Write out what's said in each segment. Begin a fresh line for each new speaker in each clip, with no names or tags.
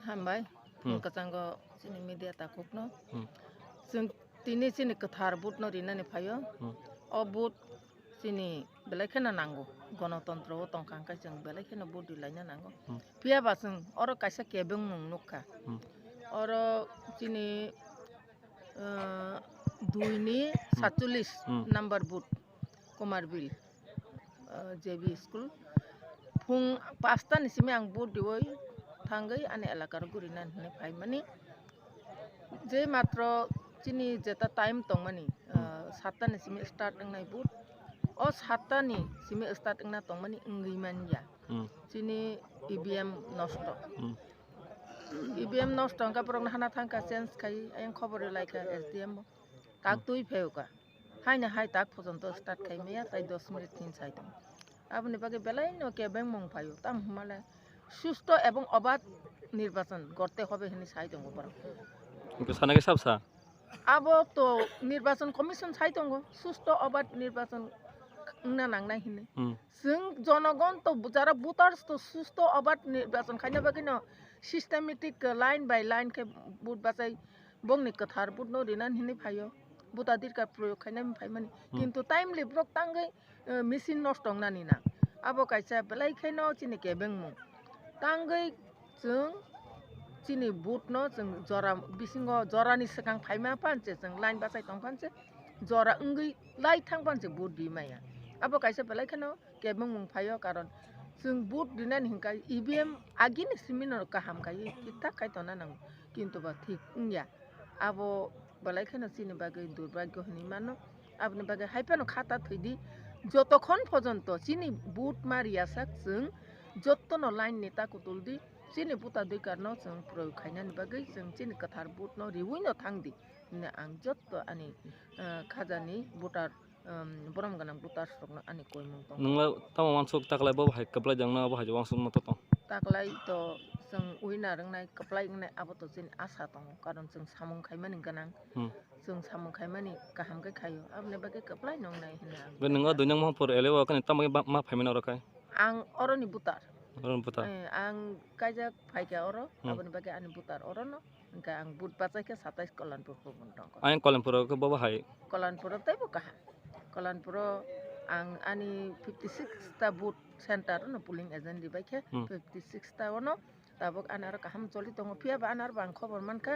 हामबाय कचांगो सिनि मीडिया ताकुकनो जों तिनि सिनि कथार बुट न रिनानि फायो अ बुट सिनि बेलायखेना नांगौ गणतंत्र ओ तंखांखाय जों बेलायखेना बुट दिलायनो नांगौ पियाबा जों अर कायसा केबें मुं नुखा अर सिनि 247 नंबर बुट कुमारबिल जेबी स्कूल फुं 5टा निसिमे आं बुट दिवै थांगै आने एलाकार गुरिना हने फाइमानि जे मात्र चिनि जेता टाइम तंमानि 7टा निसिमे स्टार्ट नंनाय बुट ओ 7टा नि सिमे स्टार्ट नंना तंमानि इंगैमानिया चिनि ईवीएम नष्ट ईवीएम नष्ट अंका परंना हाना थांका चेंज खाई आयं खबर लायका एसडीएम ताक तुई फेउका हायना हाय ताक पर्यंत स्टार्ट खाई मेया ताई 10 मिनिट थिन साइदों आपनि बागे बेलाय न केबें मं फायो ताम हमाले सुस्थ एवं अबाध निर्वाचन करते হবে হেনি চাই দঙ্গ পারো
সানাকে সাবসা
আবো তো নির্বাচন কমিশন চাই দঙ্গ সুস্থ অবাধ নির্বাচন না নাংনাই হিনে जों জনগণ তো যারা ভোটার্স তো সুস্থ অবাধ নির্বাচন খাইনা বাকি ন সিস্টেমেটিক লাইন বাই লাইন কে বুট বাসাই বংনি কথার বুট ন রিনান হিনে ফাयो ভোটাধির কার্ড প্রয়োগ খাইনা ফাইমানি কিন্তু টাইমলি ব্রক তাঙ্গै মেশিন নষ্ট নানি না আবো কাইসা বেলাই খাইनो চিনি केबें मुं तांगै जों चिनि बुट न जों जरा बिसिंगो जरानि सिगां फाइमा पानसे जों लाइन बासाय तंफानसे जरा इंगै लाइ थांफानसे बुट दिमाया आबो कायसे बेलाय खानो केबें मुं फायो कारण जों बुट दिनानि हिंका ईवीएम आगिनि सिमिनो काहाम खायो किता खायतना नांगौ किन्तु बा ठीक इंया आबो बेलाय खानो चिनि बागै दुर्भाग्य हनि मानो आबनि बागै हाइफानो खाता थैदि যতক্ষণ পর্যন্ত চিনি বুট মারিয়া সাক जों जत्तनो लाइन नेता कुतुलदी चिनि बुता दुई कारनो जों प्रयोग खायनानि बागै जों चिनि कथार बुट न रिवुइनो थांदि ने आं जत्तो आनि खाजानि बुटार बरम गनां बुटार स्टकनो आनि कोइ मुं दं
नोंला तामा मानसक ताकलाय बो हाय कपलाय जंना बो हाय वांसुन मत दं
ताकलाय तो जों उइना रोंनाय कपलाय रोंनाय आबो तो चिनि आसा दं कारण जों सामुं खायमानि गनां जों सामुं खायमानि गाहामगै खायो आबने बागै कपलाय नंनाय होनो आं
बे नोंगा दुइनां महफोर एलेवा कने तामाय मा फायमेन अरखाय
आं अरनि बुटार
अरन पता
आं कायजा फायका अर आबनि बागै आनि बुटार अरनो इनका आं बुट बाजायके 27 कल्याणपुर फुबन दं
आयं कलमपुर को बो हाय
कल्याणपुर तैबो काहा कल्याणपुर आं आनि 56 ता बुट सेंटर न पुलिंग एजेंट दिबायके 56 ता अनो ताबो आनार काहाम चलि दङ पियाबा आनार बां खबर मानका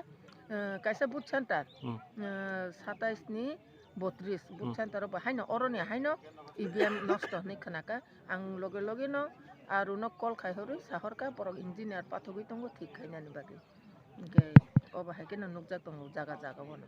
कायसा बुट सेंटर 27 नि 32 बुट सेंटर बाहायनो अरनि हायनो ईवीएम नष्ट हनै खनाका आं लगे लगे न आरो न कल खायहरो साहरका परक इंजिनियर पाथगै दङ ठीक खायनानि बागै ओके अबाहायके न नुकजा दङ जागा जागा बनो